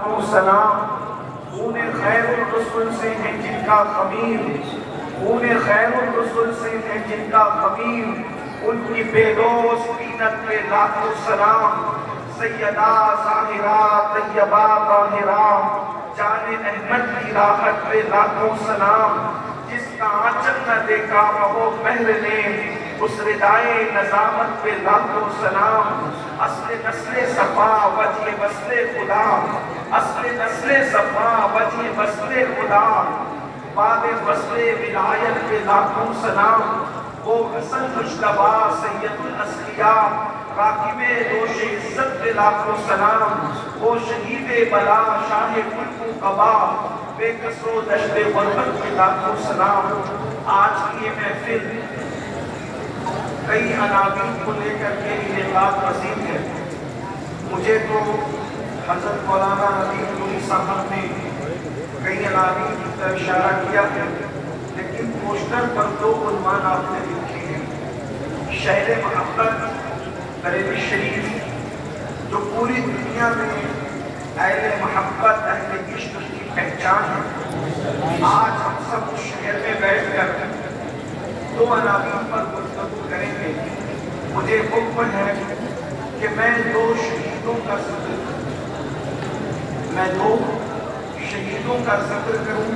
سلام خون خیر الرسول سے ہے جن کا خمیر، خون خیر الرسول سے ہے جن کا خمیر، ان کی بے لوث طینت پہ لاکھوں سلام۔ سیدہ ظاہرہ طیبہ طاہرہ جان احمد کی راحت پہ لاکھوں سلام۔ جس کا آنچل نہ دیکھا وہ بہر نے، اس ردائے نظامت پہ لاکھوں سلام۔ اصل نسل صفا وجہ وصل خدا، اصل نسل صفا وجہ وصل خدا، باب وصل ولایت پہ لاکھوں سلام۔ وہ حسن مجتبیٰ سید الاصفیاء راکب دوش عزت پہ لاکھوں سلام۔ وہ شہید بلا شاہ ملک و قبا بے کسر و دشت غربت پہ لاکھوں سلام۔ آج کی یہ محفل کئی عناوین کو لے کر کے انعقاد پذیر ہے۔ مجھے تو حضرت مولانا نبی نوری صاحب نے کئی عناوین کا اشارہ کیا ہے، لیکن پوسٹر پر دو عنوان آپ نے لکھے ہیں: شہر محبت بریلی شریف، جو پوری دنیا میں اہل محبت اہل عشق کی پہچان ہے۔ آج ہم سب اس شہر میں بیٹھ کر دو عناوین پر گفتگو کریں گے۔ مجھے حکم ہے کہ میں دو شہیدوں کا ذکر کروں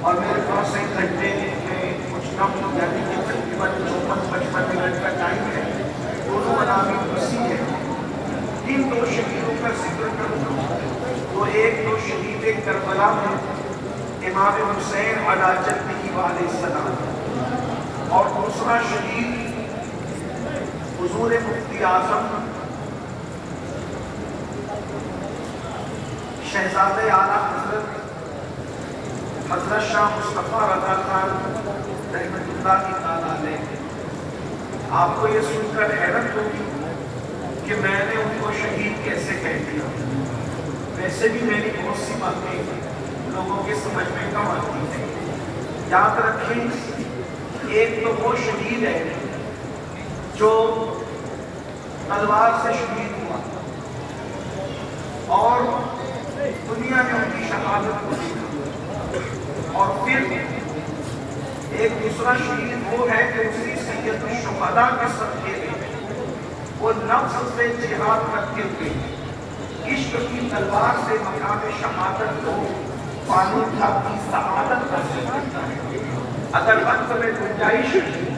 اور میرے پاس ایک گھنٹے میں کچھ کم ہو جاتی ہے، تقریباً 54-55 منٹ کا ٹائم ہے۔ دونوں عناوین اسی ہے۔ ان دو شہیدوں کا ذکر کروں تو ایک تو شہید کربلا ہے امام حسین علیٰ جدہ علیہ السلام، اور دوسرا شہید حضور مفتی اعظم شہزادہ اعلیٰ حضرت شاہ مصطفیٰ رضا خان رحمۃ اللہ تعالیٰ علیہ۔ آپ کو یہ سن کر حیرت ہوگی کہ میں نے ان کو شہید کیسے کہہ دیا۔ ویسے بھی میری بہت سی باتیں لوگوں کے سمجھ میں کم آتی ہیں۔ یاد رکھیں، ایک تو وہ شہید ہے جو تلوار سے شہید ہوا اور دنیا میں ان کی شہادت کو دیکھا، اور پھر ایک دوسرا شہید وہ ہے کہ اسی سید الشہداء کے صدقے میں وہ نفس سے جہاد کرتے ہوئے عشق کی تلوار سے مقام شہادت کو پانے کی سعادت کا سکتا ہے۔ اگر وقت میں گنجائش ہے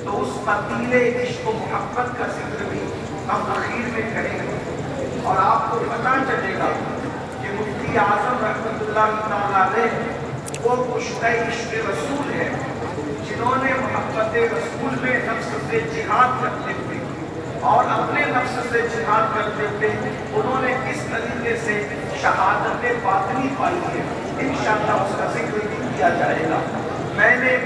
تو اس قتیل عشق و محبت کا ذکر بھی ہم اخیر میں کریں گے، اور آپ کو پتہ چلے گا کہ مفتی اعظم رحمۃ اللہ تعالیٰ علیہ وہ کشتہ عشق رسول ہے جنہوں نے محبت رسول میں نفس سے جہاد کرتے ہوئے اور اپنے نفس سے جہاد کرتے ہوئے انہوں نے کس طریقے سے شہادت باطنی پائی ہے، انشاءاللہ اس کا ذکر بھی کیا جائے گا۔ میں نے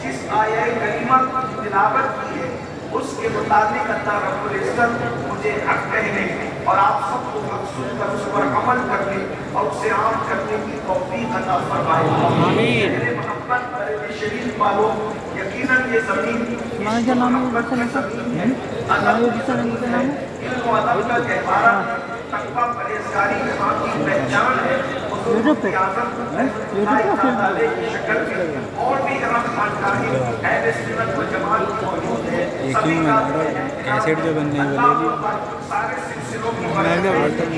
جس آیہ کریمہ کی تلاوت کی ہے اس کے مطابق اللہ رب العزت مجھے حق کہنے اور آپ سب کو حق سن کر اس پر عمل کرنے اور اسے عام کرنے کی توفیق عطا فرمائے۔ آمین۔ میرے محبت بریلی شریف والوں، یقیناً یہ زمین محبت کی زمین ہے، علم و ادب کا گہوارہ ہے، تقویٰ پرہیزگاری یہاں کی پہچان ہے۔ مفتی اعظم علیہ کی شکل میں اور بھی یہاں خانقاہیں اہل سنت و جماعت موجود ہے۔ سبھی کا کیسٹ جو بننے والی سارے سلسلوں کی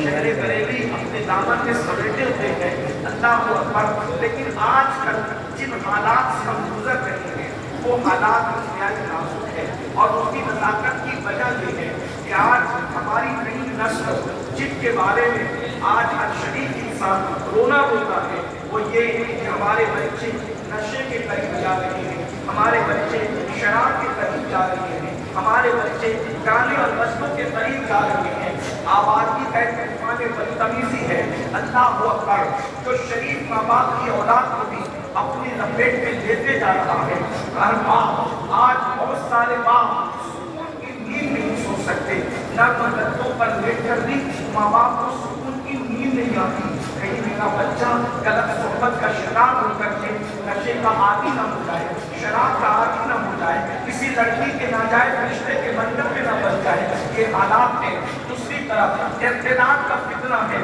شہر بریلی اپنے دامن میں سمیٹے ہوئے ہیں۔ اللہ اکبر۔ لیکن آج کل جن حالات سے ہم گزر رہے ہیں وہ حالات انتہائی نازک ہے، اور اس کی نزاکت کی وجہ یہ ہے کہ آج ہماری نئی نسل جن کے بارے میں آج ہر شریف انسان رونا روتا ہے وہ یہ ہے کہ ہمارے بچے نشے کے قریب جا رہے ہیں، ہمارے بچے شراب کے قریب جا رہے ہیں، ہمارے بچے گانے اور بچوں کے قریب جا رہے ہیں۔ آبادی کا ایک طوفان بدتمیزی ہے، اللہ اکبر، جو شریف ماں باپ کی اولاد کو بھی اپنی لپیٹ میں لیتے جا رہا ہے۔ ہر ماں، آج بہت سارے ماں سکون کی نیند نہیں سو سکتے، نرم گدوں پر لیٹ کر بھی ماں باپ کو سکون کی نیند نہیں آتی۔ کہیں میرا بچہ غلط صحبت کا شکار ہو کر کے نشے کا عادی نہ ہو جائے، شراب کا عادی نہ ہو جائے، کسی لڑکی کے ناجائز رشتے کے بندھن میں نہ بن جائے۔ یہ حالات ہیں۔ دوسری طرف ارتداد کا فتنہ ہے۔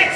1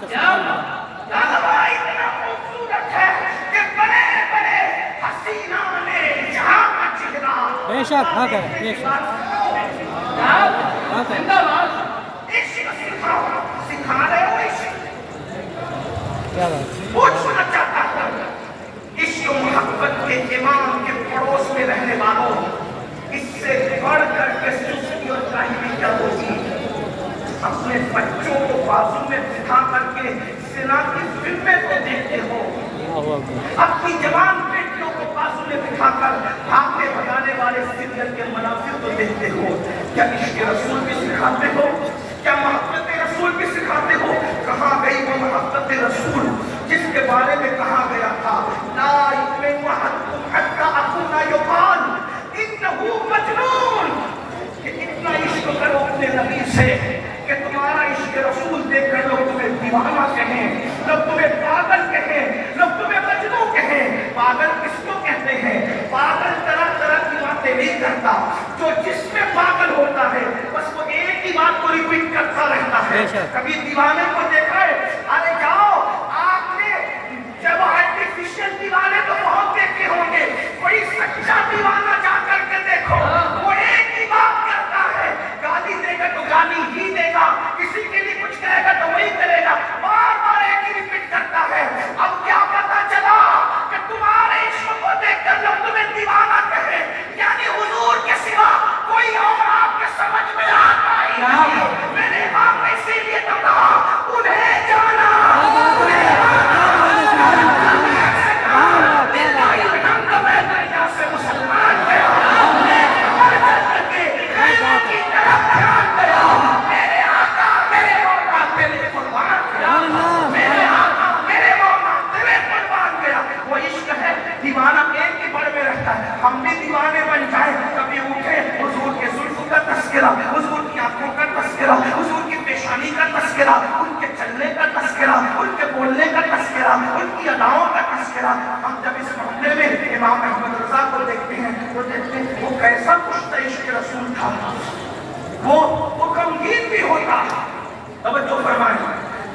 بات ہے، سبحان اللہ۔ جانبہ اتنا خوبصورت ہے کہ بڑے بڑے حسینہ نے جہاں کا چہرہ بے شک حق ہے، بے شک حق ہے۔ عشق سکھاؤ، سکھا رہے ہو عشق؟ کیا بات ہے؟ پوچھنا چاہتا ہوں، عشق و محبت کے امام کے پڑوس میں رہنے والوں، اس سے بڑھ کر کے سستی اور کاہلی کیا ہوگی؟ اپنے بچوں کو بازو میں بٹھا کر کے سنا کی فلمیں تو دیکھتے ہو، اللہ اکبر۔ اپنی جوان بیٹیوں کو بازو میں بٹھا کر بھاگنے بھگانے والے سیریل کے مناظر تو دیکھتے ہو، کیا عشق رسول بھی سکھاتے ہو؟ کیا محبت رسول بھی سکھاتے ہو؟ کہاں گئی وہ محبت رسول جس کے بارے میں کہا گیا تھا لا یؤمن احدکم حتی اکون یقال انہ مجنون، کہ اتنا عشق کرو اپنے نبی سے کہ تمہارا عشق رسول دیکھ کر لوگ تمہیں دیوانہ کہیں، لوگ تمہیں پاگل کہیں، لوگ تمہیں مجنون کہیں۔ پاگل کس کو کہتے ہیں؟ پاگل طرح طرح کی باتیں نہیں کرتا، جو جس میں پاگل ہوتا ہے بس وہ ایک ہی بات کو ریپیٹ کرتا رہتا ہے۔ کبھی دیوانے کو دیکھا ہے؟ ارے جاؤ، آپ نے جب آرٹیفیشل دیوانے تو بہت دیکھے ہوں گے، کوئی سچا دیوانہ جا کر کے دیکھو، وہ ایک ہی بات کرتا ہے، گالی دے گا تو گالی ہی دے گا، کسی کے لیے کچھ کہے گا تو وہی کرے گا، بار بار ایک ہی ریپیٹ کرتا ہے۔ اب کیا پتا چلا کہ تمہارے عشق کو دیکھ کر لوگ تمہیں دیوانہ کہے، یعنی حضور کے سوا کوئی اور آپ کے سمجھ میں آتا ہی نہیں۔ میرے باپ نے اسی لیے تو کہا انہیں جانا، مسلمان گیا کی طرف دھیان گیا، میرے آقا میرے مولا تیرے قربان گیا، میرے آقا میرے مولا تیرے قربان گیا۔ وہ عشق ہے، دیوانہ ایک ہی بڑھ میں رہتا ہے۔ ہم بھی دیوانے بن جائیں، کبھی اٹھے حضور کے زلف کا تذکرہ، حضور کی آنکھوں کا تذکرہ، حضور کی پیشانی کا تذکرہ، ان کے چلنے کا تذکرہ، ان کے بولنے کا تذکرہ، ان کی اداؤں کا تذکرہ۔ ہم جب اس معاملے میں امام احمد رضا کو دیکھتے ہیں تو دیکھتے ہیں وہ کیسا کشتہ عشق رسول تھا، وہ غمگین بھی ہوتا۔ توجہ فرمائیں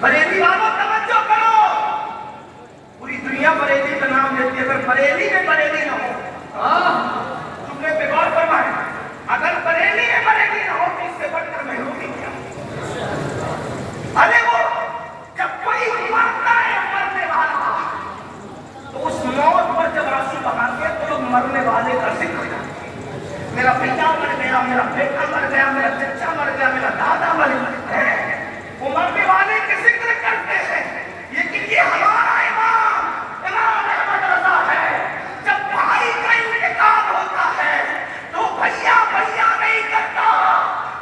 بریلی والوں، توجہ کرو، پوری دنیا بریلی کا نام لیتی ہے، اگر بریلی میں بریلی نہ ہو، جملے پہ غور فرمائیں، اگر بریلی میں بریلی نہ ہو تو اس سے بڑھ کر محرومی کیا؟ ارے وہ جب کوئی مرتا ہے مرنے والا تو اس موت پر جب آنسو بہاتے ہیں تو لوگ مرنے والے کا ذکر کرتے ہیں، میرا بیٹا مر گیا، میرا بیٹا مر گیا، میرا چچا مر گیا، میرا دادا مر گیا، وہ مرنے والے کے ذکر کرتے ہیں۔ لیکن یہ ہمارا امام احمد رضا ہے، جب بھائی کا انتقال ہوتا ہے تو بھیا بھیا نہیں کرتا،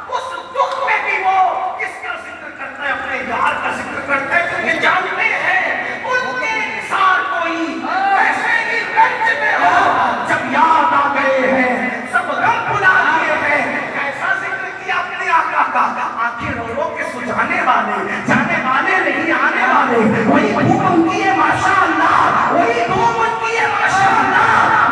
اس دکھ میں بھی وہ کس کا ذکر کرتا ہے؟ اپنے یار کا ذکر کرتا ہے، کیونکہ جانتے ہیں ان کے انسان کوئی ایسے ہی رنج میں ہو، جب یاد آ گئے ہیں سب غم بھلا لیے ہیں۔ کیسا ذکر کیا اپنے آقا کا؟ آنکھیں رو رو کے سجانے والے، جانے والے نہیں آنے والے، وہی دھوم ان کی ہے ماشاءاللہ، وہی دھوم ان کی ہے ماشاءاللہ،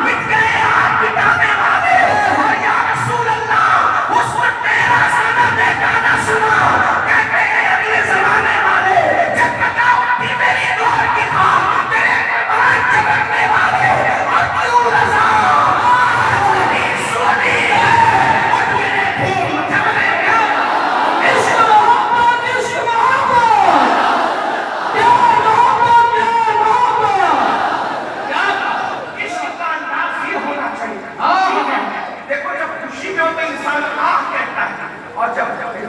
مٹ گئے آپ مٹانے والے، اور یا رسول اللہ اس وقت تیرا سانہ دیکھا نہ سنا، کہتے ہیں اگلے زمانے والے جب بتاؤ تھی میری دور کی خواہ تیرے قربان چمکنے والے، اور کیوں رضا سنی سنی اور میرے دھوم جمنے گا۔ عشق محبت، عشق محبت، پیار محبت، پیار محبت، عشق کا انداز یہ ہونا چاہیے۔ دیکھو جب خوشی میں ہو تو انسان آہ کہتا ہے، اور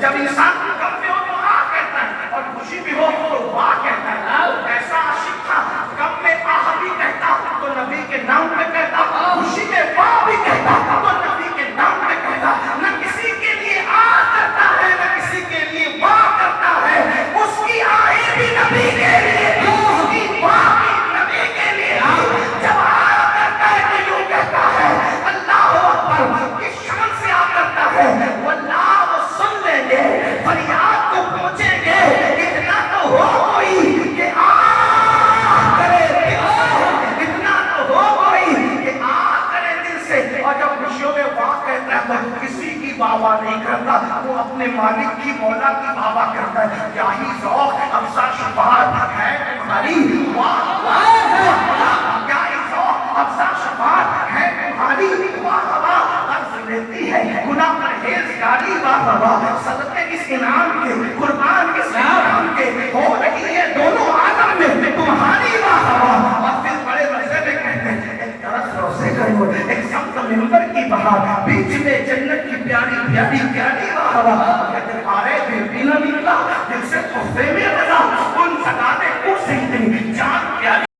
جب انسان غم میں ہو تو آہ کہتا ہے، اور خوشی بھی ہو تو واہ کہتا ہے۔ ایسا عاشق تھا، غم میں آہ بھی کہتا تو نبی کے نام پہ کہتا، خوشی میں واہ بھی کہتا تو نبی کے نام پہ کہتا۔ نہ کسی کے لیے آہ کرتا ہے، نہ کسی کے لیے واہ کرتا ہے، اس کی آہیں بھی نبی کے لیے، اس کی واہ بھی نبی کے لیے۔ جب آہ کرتا ہے تو یوں کہتا ہے اللہ اکبر، کس شان سے آہ کرتا ہے، واللہ وہ سن لیں گے، فریاد کو پہنچیں گے، اتنا تو ہو کوئی کہ آہ کرے دل سے، اتنا تو ہو کوئی کہ آہ کرے دل سے۔ اور جب خوشیوں میں واہ کہتا ہے تو کسی کی واہ واہ نہیں کرتا، وہ اپنے مالک کی مولا کی واہ واہ کرتا ہے۔ کیا ہی ذوق افزا افزا شفاعت ہے تمہاری واہ واہ، کیا افزا شفاعت ہے تمہاری واہ واہ، عرض لیتی ہے گناہ پرہیزگاری واہ واہ، صدقے اس انعام کے، قربان اس انعام کے، ہو رہی ہے دونوں عالم میں تمہاری واہ واہ۔ اور پھر بڑے مزے میں کہتے ہیں ایک طرف روزے کا نور، ایک سمت منبر کی بہار، بیچ میں جنت کی پیاری پیاری پیاری واہ واہ، کہتے ہیں آرے دل بھی نہ نکلا، دل سے تحفے میں ملا، ان سکات